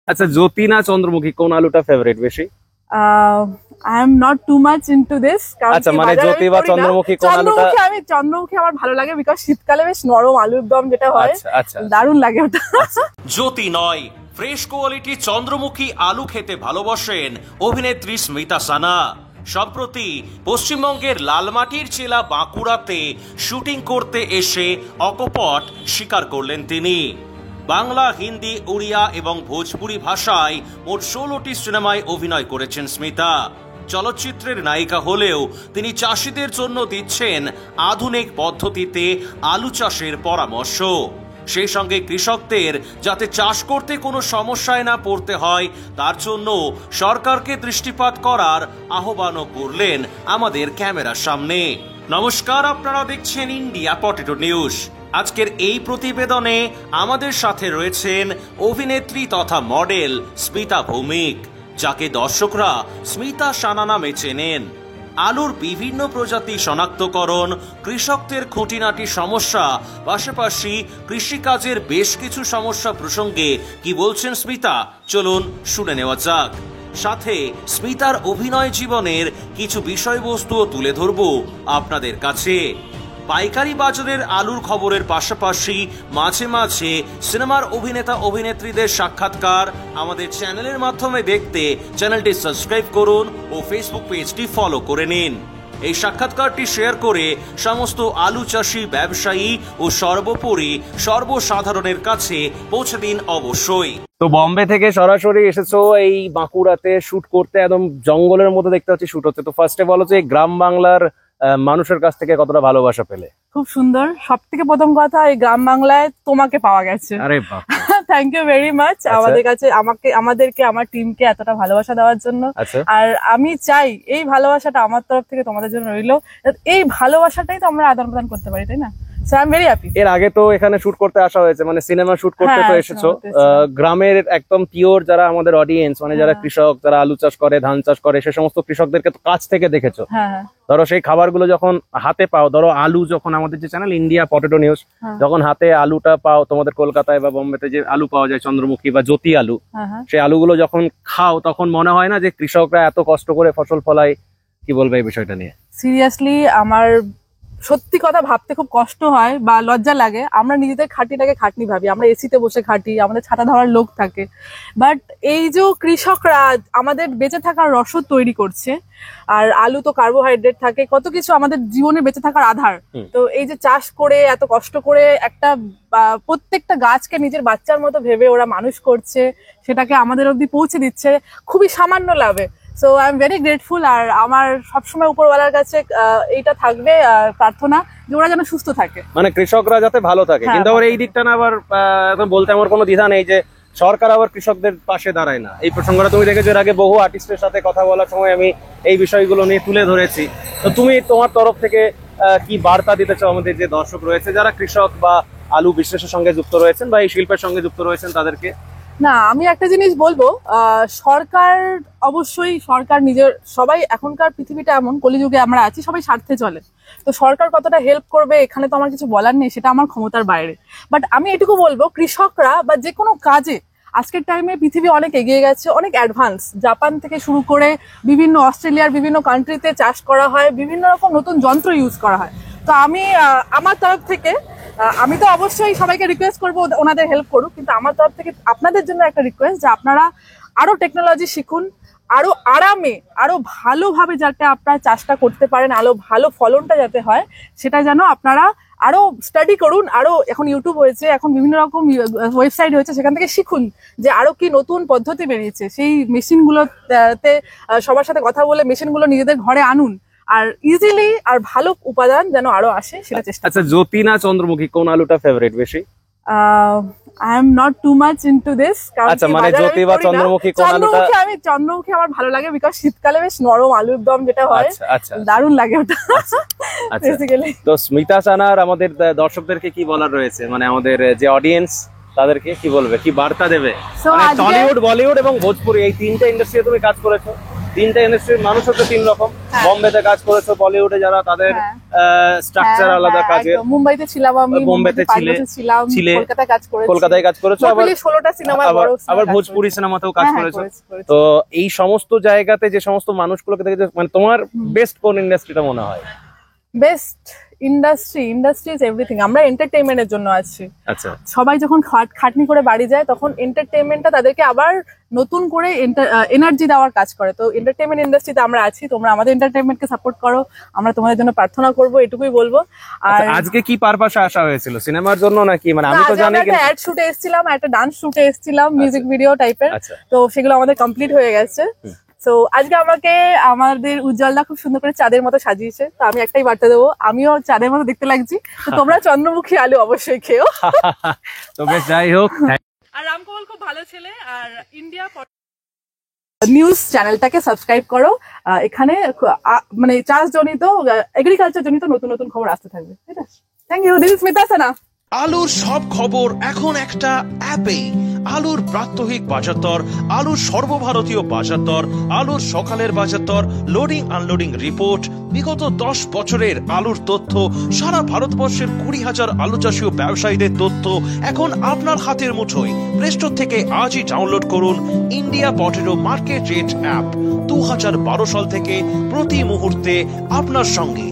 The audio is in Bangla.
আচ্ছা, জ্যোতি না চন্দ্রমুখী, কোন আলুটা ফেভারিট বেশি? I am not too much into this. আচ্ছা, মানে জ্যোতি বা চন্দ্রমুখী কোন আলুটা? চন্দ্রমুখী আমার ভালো লাগে বিকজ শীতকালে বেশ নরম আলুর দম যেটা হয়, দারুণ লাগে ওটা। জ্যোতি নয়, ফ্রেশ কোয়ালিটি চন্দ্রমুখী আলু খেতে ভালোবাসেন অভিনেত্রী স্মিতা সানা। সম্প্রতি পশ্চিমবঙ্গের লালমাটির জেলা বাঁকুড়াতে শুটিং করতে এসে অকপট স্বীকার করলেন তিনি। বাংলা, হিন্দি, উড়িয়া এবং ভোজপুরি ভাষায় মোট 16টি সিনেমায় অভিনয় করেছেন স্মিতা। চলচ্চিত্রের নায়িকা হলেও তিনি চাষিদের জন্য দিচ্ছেন আধুনিক পদ্ধতিতে আলু চাষের পরামর্শ। সেই সঙ্গে কৃষকদের যাতে চাষ করতে কোনো সমস্যায় না পড়তে হয় তার জন্য সরকারকে দৃষ্টিপাত করার আহ্বানও করলেন আমাদের ক্যামেরার সামনে। নমস্কার, আপনারা দেখছেন ইন্ডিয়া পটেটো নিউজ। আজকের এই প্রতিবেদনে আমাদের সাথে রয়েছেন অভিনেত্রী তথা মডেল স্মিতা ভৌমিক, যাকে দর্শকরা স্মিতা সানা নামে চেনেন। আলুর বিভিন্ন প্রজাতি শনাক্তকরণ, কৃষকদের খুঁটিনাটি সমস্যা, পাশাপাশি কৃষিকাজের বেশ কিছু সমস্যা প্রসঙ্গে কি বলছেন স্মিতা, চলুন শুনে নেওয়া যাক। সাথে স্মিতার অভিনয় জীবনের কিছু বিষয়বস্তুও তুলে ধরব আপনাদের কাছে। পাইকারি বাজারের আলুর খবরের পাশাপাশি মাঝে মাঝে সিনেমার অভিনেতা অভিনেত্রীদের সাক্ষাৎকার আমাদের চ্যানেলের মাধ্যমে দেখতে চ্যানেলটি সাবস্ক্রাইব করুন ও ফেসবুক পেজটি ফলো করে নিন। এই সাক্ষাৎকারটি শেয়ার করে সমস্ত আলু চাষি, ব্যবসায়ী ও সর্বোপরি সর্বসাধারণের কাছে পৌঁছে দিন অবশ্যই। তো বম্বে থেকে সরাসরি এসেছো এই বাঁকুড়াতে শুট করতে, একদম জঙ্গলের মধ্যে দেখতে পাচ্ছি শুট হচ্ছে। তো ফার্স্টে বলো যে গ্রাম বাংলার মানুষের কাছ থেকে কতটা ভালোবাসা পেলে? খুব সুন্দর। সব থেকে প্রথম কথা, এই গ্রাম বাংলায় তোমাকে পাওয়া গেছে। আরে বাপ, থ্যাংক ইউ ভেরি মাচ আমাদের কাছে আমাদেরকে আমার টিমকে এতটা ভালোবাসা দেওয়ার জন্য। আর আমি চাই এই ভালোবাসাটা আমার তরফ থেকে তোমাদের জন্য রইলো। এই ভালোবাসাটাই তো আমরা আদান প্রদান করতে পারি, তাই না? এর আগে তো এখানে শুট করতে আসা হয়েছে, মানে সিনেমা শুট করতে তো এসেছো। গ্রামের একদম পিওর যারা আমাদের অডিয়েন্স, মানে যারা কৃষক, যারা আলু চাষ করে, ধান চাষ করে, সে সমস্ত কৃষকদেরকে তো কাছ থেকে দেখেছো। ধরো সেই খাবারগুলো যখন হাতে পাও, ধরো আলু যখন আমাদের যে চ্যানেল ইন্ডিয়া পটেটো নিউজ, যখন হাতে আলুটা পাও, তোমাদের কলকাতায় বা বোম্বেতে যে আলু পাওয়া যায় চন্দ্রমুখী বা জ্যোতি আলু, সেই আলুগুলো যখন খাও তখন মনে হয় না যে কৃষকরা এত কষ্ট করে ফসল ফলায়? কি বলবে এই বিষয়টা নিয়ে? সিরিয়াসলি আমার সত্যি কথা ভাবতে খুব কষ্ট হয় বা লজ্জা লাগে। আমরা নিজেদের খাটিটাকে খাটনি ভাবি, আমরা এসিতে বসে খাটি, আমাদের ছাতা ধরার লোক থাকে, বাট এই যে কৃষকরা আমাদের বেঁচে থাকার রসদ তৈরি করছে। আর আলু তো কার্বোহাইড্রেট থাকে, কত কিছু আমাদের জীবনে বেঁচে থাকার আধার। তো এই যে চাষ করে এত কষ্ট করে একটা প্রত্যেকটা গাছকে নিজের বাচ্চার মতো ভেবে ওরা মানুষ করছে, সেটাকে আমাদের অবধি পৌঁছে দিচ্ছে খুবই সামান্য লাভে। So I am very grateful. আর আমার সবসময় উপরওয়ালার কাছে এইটা থাকবে প্রার্থনা যে ওরা যেন সুস্থ থাকে, মানে কৃষকরা যাতে ভালো থাকে। কিন্তু আবার এই দিকটা না আবার বলতে আমার কোনো দ্বিধা নেই যে সরকার আবার কৃষকদের পাশে দাঁড়ায় না। এই প্রসঙ্গটা তুমি দেখেছো, এর আগে বহু আর্টিস্টের সাথে কথা বলার সময় আমি এই বিষয়গুলো নিয়ে তুলে ধরেছি। তো তুমি তোমার তরফ থেকে কি বার্তা দিতে চাও আমাদের যে দর্শক রয়েছে, যারা কৃষক বা আলু বিশ্লেষের সঙ্গে যুক্ত রয়েছেন বা এই শিল্পের সঙ্গে যুক্ত রয়েছেন তাদেরকে? না, আমি একটা জিনিস বলবো, সরকার অবশ্যই সরকার নিজের, সবাই এখনকার পৃথিবীটা এমন, কলিযুগে আমরা আছি, সবাই স্বার্থে চলে। তো সরকার কতটা হেল্প করবে এখানে তো আমার কিছু বলার নেই, সেটা আমার ক্ষমতার বাইরে। বাট আমি এটুকু বলবো, কৃষকরা বা যে কোনো কাজে আজকের টাইমে পৃথিবী অনেক এগিয়ে গেছে, অনেক অ্যাডভান্স। জাপান থেকে শুরু করে বিভিন্ন অস্ট্রেলিয়ার বিভিন্ন কান্ট্রিতে চাষ করা হয়, বিভিন্ন রকম নতুন যন্ত্র ইউজ করা হয়। তো আমি আমার তরফ থেকে আমি তো অবশ্যই সবাইকে রিকোয়েস্ট করবো ওনাদের হেল্প করুক, কিন্তু আমার তরফ থেকে আপনাদের জন্য একটা রিকোয়েস্ট যে আপনারা আরো টেকনোলজি শিখুন, আরো আরামে, আরো ভালোভাবে যাতে আপনারা চাষটা করতে পারেন, আরো ভালো ফলনটা যাতে হয় সেটা যেন আপনারা আরো স্টাডি করুন। আরো এখন ইউটিউব হয়েছে, এখন বিভিন্ন রকম ওয়েবসাইট হয়েছে, সেখান থেকে শিখুন যে আরো কি নতুন পদ্ধতি বেরিয়েছে। সেই মেশিনগুলোতে সবার সাথে কথা বলে মেশিনগুলো নিজেদের ঘরে আনুন, আর ইজিলি আর ভালো উপাদান যেন আরো আসে সেটা চেষ্টা। আচ্ছা, জ্যোতি না চন্দ্রমুখী, কোন আলুটা ফেভারিট বেশি? I am not too much into this. আচ্ছা, মানে জ্যোতি বা চন্দ্রমুখী কোন আলুটা? চন্দ্রমুখী আমার ভালো লাগে বিকজ শীতকালে বেশ নরম আলুর দম যেটা হয়, দারুণ লাগে ওটা। বেসিক্যালি তো স্মিতা সানার আমাদের দর্শকদেরকে কি বলার রয়েছে, মানে আমাদের যে অডিয়েন্স তাদেরকে কি বলবে, কি বার্তা দেবে? টলিউড, বলিউড এবং ভোজপুরি এই তিনটা ইন্ডাস্ট্রিতে তুমি কাজ করেছো, তিনটা ইন্ডাস্ট্রির মানুষ হচ্ছে তিন রকম। হ্যাঁ। বম্বেতে কাজ করেছো, বলিউডে যারা তাদের স্ট্রাকচার হ্যাঁ, আলাদা হ্যাঁ, কাজে, একদম। মুম্বাইতে ছিলাম আমি, বোম্বেতে পাঁচ ছিলে, বছর ছিলাম, ছিলে, কলকাতায় কাজ করেছি, কলকাতায় কাজ করেছো, আবার 16টা সিনেমা, আবার ভোজপুরি সিনেমাতেও কাজ করেছো। তো এই সমস্ত জায়গাতে যে সমস্ত মানুষগুলোকে দেখে মানে তোমার বেস্ট কোন ইন্ডাস্ট্রিটা মনে হয়? Best industry is everything. আমরা এন্টারটেইনমেন্টের জন্য আছি। আচ্ছা, সবাই যখন খাটনি করে বাড়ি যায় তখন এন্টারটেইনমেন্টটা তাদেরকে আবার নতুন করে এনার্জি দেওয়ার কাজ করে। তো এন্টারটেইনমেন্ট ইন্ডাস্ট্রিতে আমরা আছি, তোমরা আমাদের এন্টারটেইনমেন্টকে সাপোর্ট করো, আমরা তোমাদের জন্য প্রার্থনা করব, এটুকুই বলবো। আর আজকে কি পারপাসে আসা হয়েছিল, সিনেমার জন্য নাকি? মানে আমি তো জানি একটা অ্যাড শুটে এসেছিলাম, একটা ডান্স শুটে এসেছিলাম, মিউজিক ভিডিও টাইপের। আচ্ছা। তো সেগুলো আমাদের কমপ্লিট হয়ে গেছে। তো আজকে আমাকে আমাদের উজ্জ্বলদা খুব সুন্দর করে চাঁদের মতো সাজিয়েছে, তো আমি একটাই বার্তা দেবো, আমিও চাঁদের মতো দেখতে লাগছি। তো তোমরা চন্দ্রমুখী আলু অবশ্যই খেও। তো বেশ, যাই হোক। আর রামকমল খুব ভালো ছেলে। আর ইন্ডিয়া নিউজ চ্যানেলটাকে সাবস্ক্রাইব করো। এখানে মানে চাষজনিত, এগ্রিকালচার জনিত নতুন নতুন খবর আসতে থাকবে। ঠিক আছে, thank you. This is Smita Sana. আলুর সব খবর এখন একটা অ্যাপেই। আলুর প্রাত্যহিক বাজারদর, আলুর সর্বভারতীয় বাজারদর, আলুর সকালের বাজারদর, লোডিং আনলোডিং রিপোর্ট, বিগত 10 বছরের আলুর তথ্য, সারা ভারতবর্ষের 20,000 আলু চাষী ও ব্যবসায়ীদের তথ্য এখন আপনার হাতের মুঠোয়। প্লে স্টোর থেকে আজই ডাউনলোড করুন India potato market rate app. 2012 সাল থেকে প্রতি মুহূর্তে আপনার সঙ্গে।